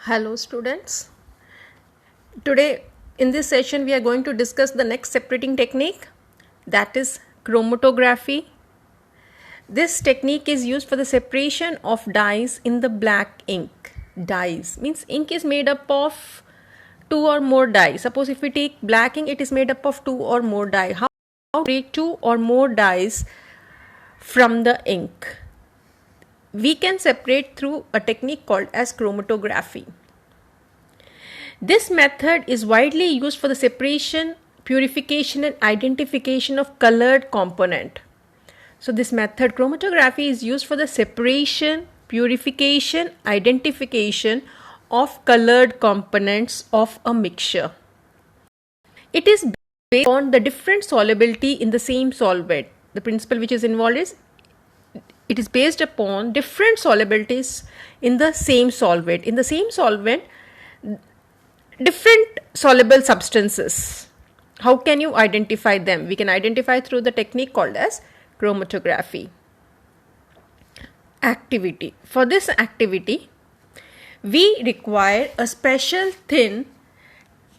Hello students. Today in this session we are going to discuss the next separating technique, that is chromatography. This technique is used for the separation of dyes in the black ink. Dyes means ink is made up of two or more dyes. Suppose if we take black ink, it is made up of two or more dye. How to separate two or more dyes from the ink? We can separate through a technique called as chromatography. This method is widely used for the separation, purification and identification of colored component. So this method, chromatography, is used for the separation, purification, identification of colored components of a mixture. It is based on the different solubility in the same solvent. The principle which is involved is it is based upon different solubilities in the same solvent. In the same solvent, different soluble substances. How can you identify them? We can identify through the technique called as chromatography. Activity. For this activity, we require a special thin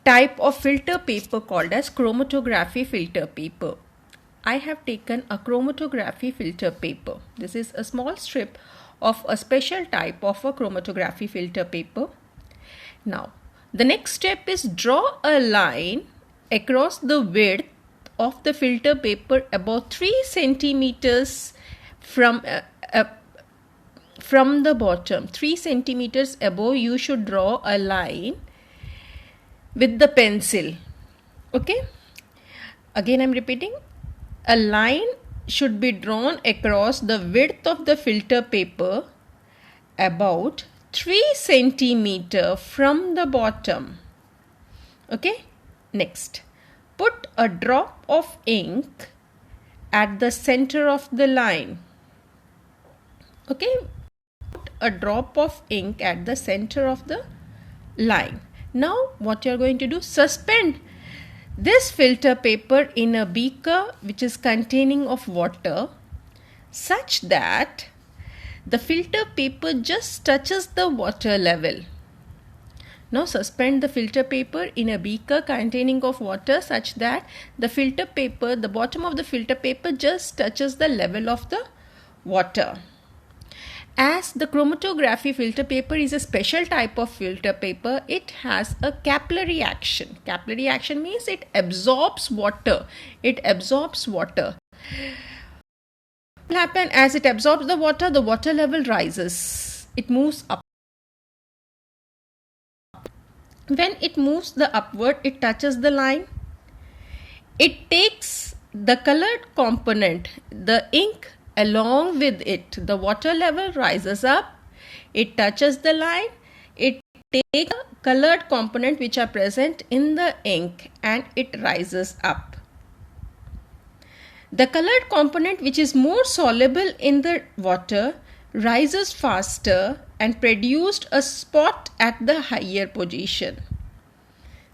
type of filter paper called as chromatography filter paper. I have taken a chromatography filter paper. This is a small strip of a special type of a chromatography filter paper. Now, the next step is draw a line across the width of the filter paper about 3 centimeters from the bottom. 3 centimeters above, you should draw a line with the pencil. Okay? Again, I am repeating. A line should be drawn across the width of the filter paper about 3 centimeters from the bottom. Okay? Next, put a drop of ink at the center of the line. Okay? Put a drop of ink at the center of the line. Now, what you are going to do? Suspend this filter paper in a beaker which is containing of water such that the filter paper just touches the water level. Now suspend the filter paper in a beaker containing of water such that the filter paper, the bottom of the filter paper just touches the level of the water. As the chromatography filter paper is a special type of filter paper, it has a capillary action. Capillary action means it absorbs water. It absorbs water. What will happen as it absorbs the water level rises. It moves up. When it moves the upward, it touches the line. It takes the colored component, the ink, along with it. The water level rises up, it touches the line, it takes the colored component which are present in the ink and it rises up. The colored component which is more soluble in the water rises faster and produced a spot at the higher position.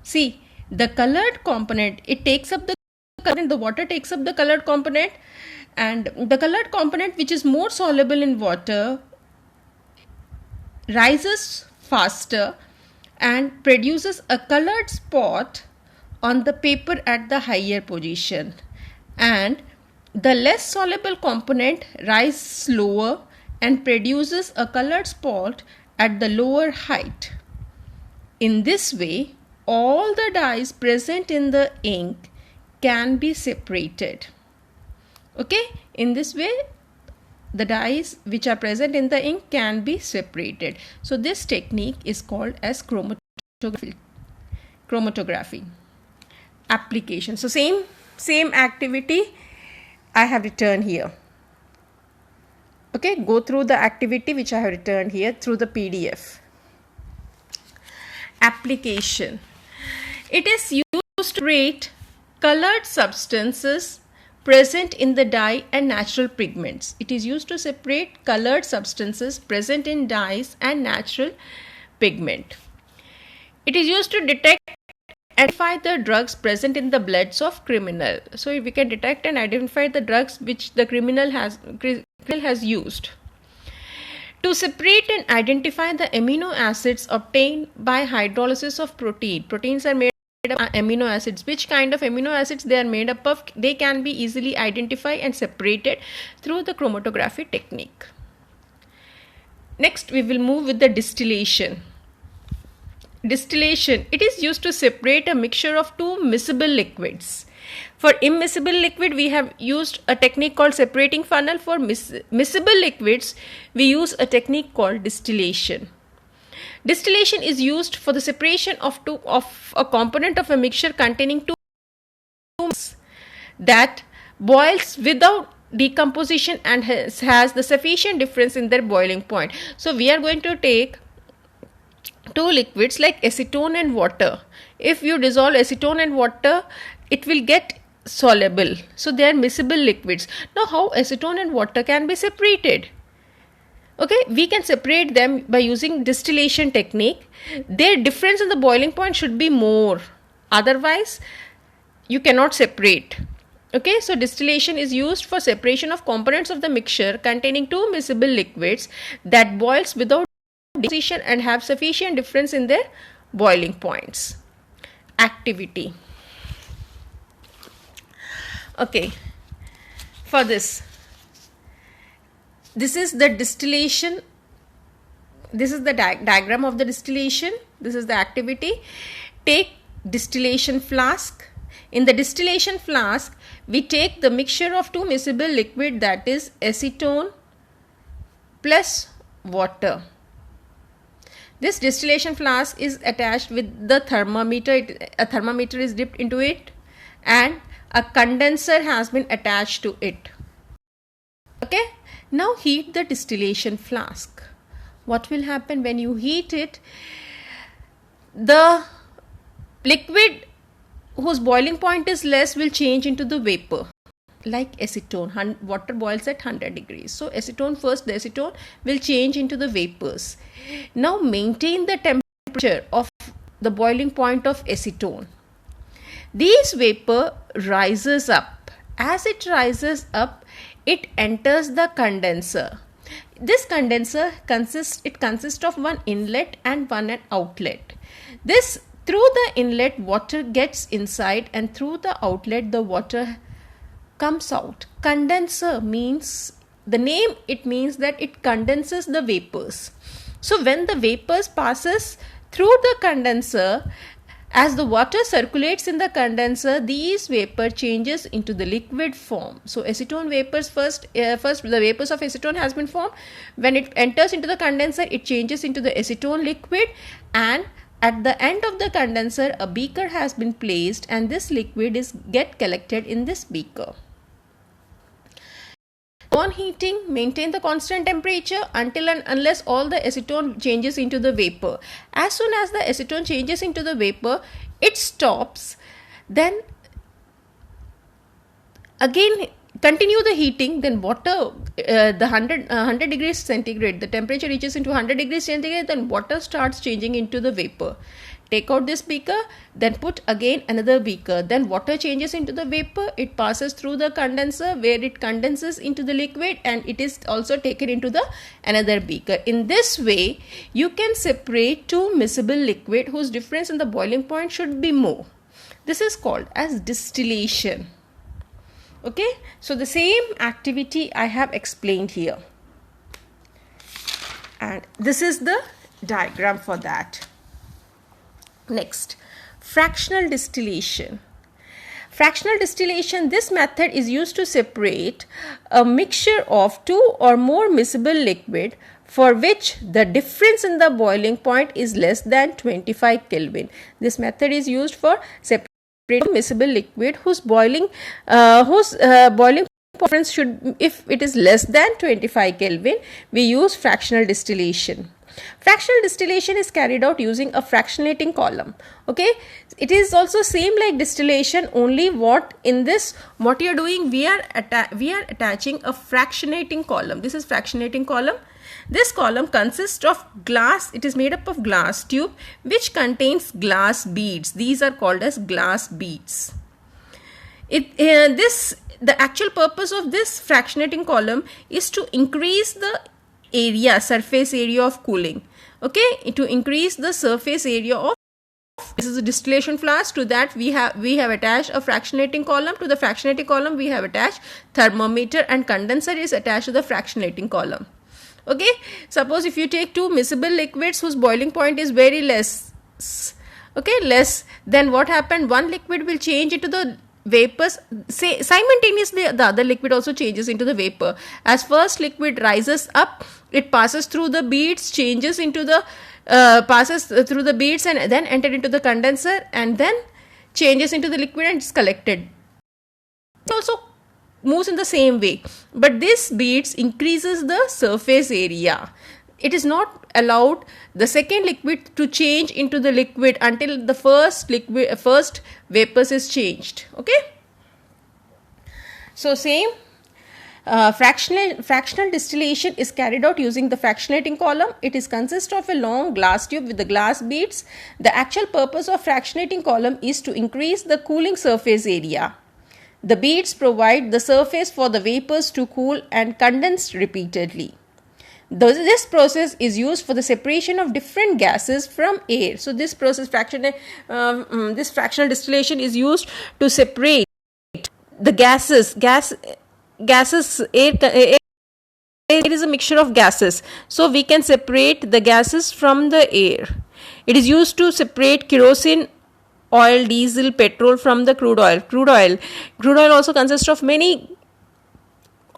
See, the colored component, it takes up the current, the water takes up the colored component, and the colored component which is more soluble in water rises faster and produces a colored spot on the paper at the higher position, and the less soluble component rises slower and produces a colored spot at the lower height. In this way, all the dyes present in the ink can be separated. Okay, in this way the dyes which are present in the ink can be separated. So this technique is called as chromatography. Application. So same activity I have written here. Okay, go through the activity which I have written here through the PDF. Application. It is used to separate colored substances present in the dye and natural pigments. It is used to separate colored substances present in dyes and natural pigment. It is used to detect and identify the drugs present in the bloods of criminal. So we can detect and identify the drugs which the criminal has used. To separate and identify the amino acids obtained by hydrolysis of protein. Proteins are made of amino acids. Which kind of amino acids they are made up of? They can be easily identified and separated through the chromatography technique. Next, we will move with the distillation. Distillation, it is used to separate a mixture of two miscible liquids. For immiscible liquid, we have used a technique called separating funnel. For miscible liquids, we use a technique called distillation. Distillation is used for the separation of a component of a mixture containing two that boils without decomposition and has the sufficient difference in their boiling point. So we are going to take two liquids like acetone and water. If you dissolve acetone and water, it will get soluble. So they are miscible liquids. Now how acetone and water can be separated? Okay, we can separate them by using distillation technique. Their difference in the boiling point should be more. Otherwise, you cannot separate. Okay, so distillation is used for separation of components of the mixture containing two miscible liquids that boils without decomposition and have sufficient difference in their boiling points. Activity. Okay, for this is the distillation. This is the diagram of the distillation. This is the activity. Take distillation flask. In the distillation flask, we take the mixture of two miscible liquid, that is acetone plus water. This distillation flask is attached with the thermometer. A thermometer is dipped into it and a condenser has been attached to it. Okay, now heat the distillation flask. What will happen when you heat it? The liquid whose boiling point is less will change into the vapor. Like acetone, water boils at 100 degrees. So acetone first, the acetone will change into the vapors. Now maintain the temperature of the boiling point of acetone. This vapor rises up. As it rises up, it enters the condenser. This condenser consists of one inlet and one outlet. Through the inlet, water gets inside, and through the outlet, the water comes out. Condenser means, the name it means that it condenses the vapors. So when the vapors passes through the condenser, as the water circulates in the condenser, these vapor changes into the liquid form. So acetone vapors first the vapors of acetone has been formed. When it enters into the condenser, it changes into the acetone liquid, and at the end of the condenser, a beaker has been placed, and this liquid get collected in this beaker. On heating, maintain the constant temperature until and unless all the acetone changes into the vapor. As soon as the acetone changes into the vapor, it stops. Then again continue the heating. Then water, the 100 degrees centigrade, the temperature reaches into 100 degrees centigrade, then water starts changing into the vapor. Take out this beaker, then put again another beaker. Then water changes into the vapor. It passes through the condenser where it condenses into the liquid, and it is also taken into the another beaker. In this way, you can separate two miscible liquid whose difference in the boiling point should be more. This is called as distillation. Okay, so the same activity I have explained here, and this is the diagram for that. Next, fractional distillation. Fractional distillation, this method is used to separate a mixture of two or more miscible liquid for which the difference in the boiling point is less than 25 Kelvin. This method is used for separating miscible liquid whose boiling point should, if it is less than 25 Kelvin, we use fractional distillation. Fractional distillation is carried out using a fractionating column. Okay, it is also same like distillation, only what you are doing, we are attaching a fractionating column. This is fractionating column. This column consists of glass. It is made up of glass tube which contains glass beads. These are called as glass beads. The actual purpose of this fractionating column is to increase the area, surface area of cooling. Okay, to increase the surface area of, this is a distillation flask. To that we have attached a fractionating column. To the fractionating column we have attached thermometer, and condenser is attached to the fractionating column. Okay, suppose if you take two miscible liquids whose boiling point is very less, okay, less, then what happened, one liquid will change into the vapors, say simultaneously the other liquid also changes into the vapor. As first liquid rises up, it passes through the beads, changes into the passes through the beads and then enter into the condenser, and then changes into the liquid and is collected. It also moves in the same way, but this beads increases the surface area. It is not allowed the second liquid to change into the liquid until the first vapors is changed. Okay, so same fractional distillation is carried out using the fractionating column. It is consists of a long glass tube with the glass beads. The actual purpose of fractionating column is to increase the cooling surface area. The beads provide the surface for the vapors to cool and condense repeatedly. This process is used for the separation of different gases from air. So this process, this fractional distillation is used to separate the gases. Air is a mixture of gases. So we can separate the gases from the air. It is used to separate kerosene, oil, diesel, petrol from the crude oil. Crude oil also consists of many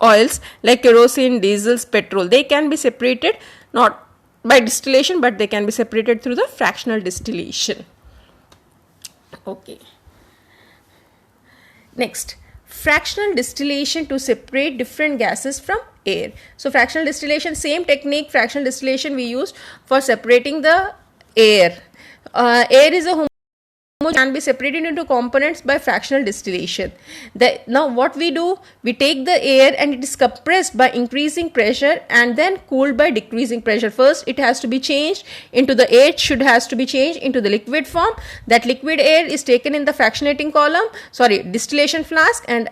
oils like kerosene, diesels, petrol. They can be separated not by distillation, but they can be separated through the fractional distillation. Okay. Next, fractional distillation to separate different gases from air. So fractional distillation, same technique, fractional distillation we used for separating the air. Air is a can be separated into components by fractional distillation. Now what we do, we take the air and it is compressed by increasing pressure and then cooled by decreasing pressure. First it has to be changed into the air, has to be changed into the liquid form. That liquid air is taken in the distillation flask, and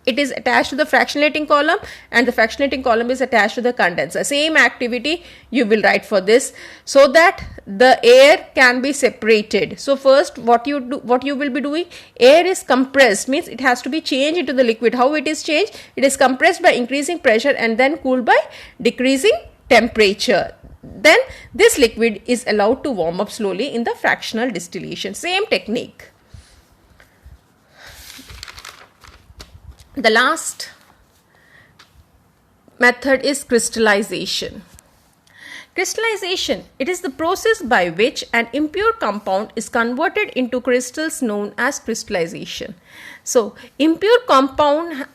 it is attached to the fractionating column, and the fractionating column is attached to the condenser. Same activity you will write for this, so that the air can be separated. So first what you will be doing, air is compressed, means it has to be changed into the liquid. How it is changed? It is compressed by increasing pressure and then cooled by decreasing temperature. Then this liquid is allowed to warm up slowly in the fractional distillation. Same technique. The last method is crystallization. Crystallization, it is the process by which an impure compound is converted into crystals known as crystallization. So, impure compound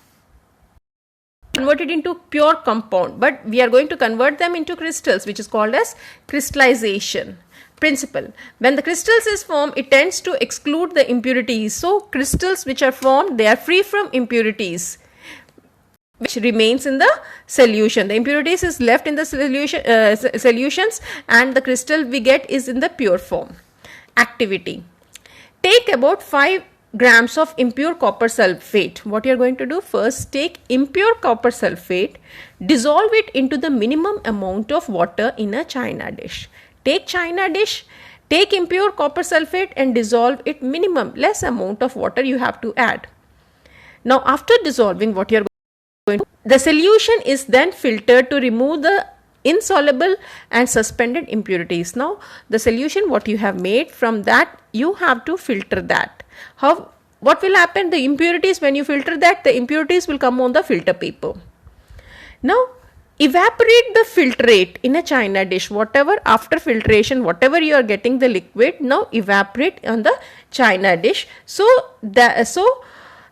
converted into pure compound, but we are going to convert them into crystals, which is called as crystallization. Principle. When the crystals is formed, it tends to exclude the impurities. So crystals which are formed, they are free from impurities, which remains in the solution. The impurities is left in the solutions, and the crystal we get is in the pure form. Activity. Take about 5 grams of impure copper sulfate. What you are going to do? First, take impure copper sulfate, dissolve it into the minimum amount of water in a china dish. Take china dish, take impure copper sulfate and dissolve it minimum, less amount of water you have to add. Now after dissolving, what you are going to do, the solution is then filtered to remove the insoluble and suspended impurities. Now the solution what you have made, from that you have to filter that. What will happen? The impurities, when you filter that, the impurities will come on the filter paper. Now evaporate the filtrate in a china dish. Whatever after filtration, whatever you are getting the liquid, now evaporate on the china dish, so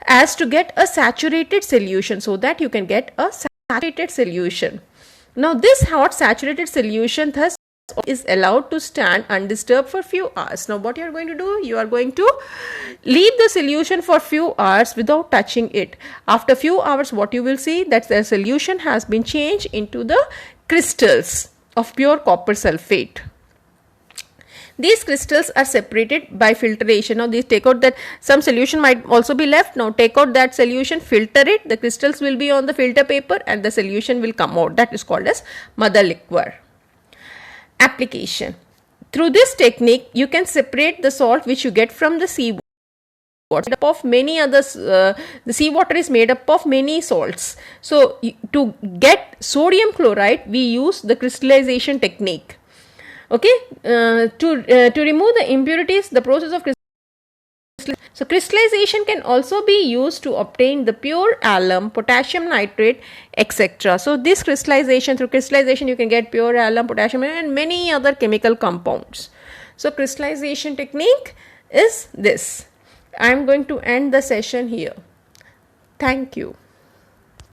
as to get a saturated solution, so that you can get a saturated solution. Now this hot saturated solution thus is allowed to stand undisturbed for few hours. Now what you are going to do, you are going to leave the solution for few hours without touching it. After few hours, what you will see, that the solution has been changed into the crystals of pure copper sulfate. These crystals are separated by filtration. Now these take out that some solution might also be left. Now take out that solution, filter it, the crystals will be on the filter paper and the solution will come out. That is called as mother liquor. Application. Through this technique, you can separate the salt which you get from the seawater. Made up of many others. The seawater is made up of many salts. So to get sodium chloride, we use the crystallization technique. Okay, to remove the impurities, the process of crystallization can also be used to obtain the pure alum, potassium nitrate, etc. So this crystallization, through crystallization you can get pure alum, potassium and many other chemical compounds. So crystallization technique is this. I am going to end the session here. Thank you.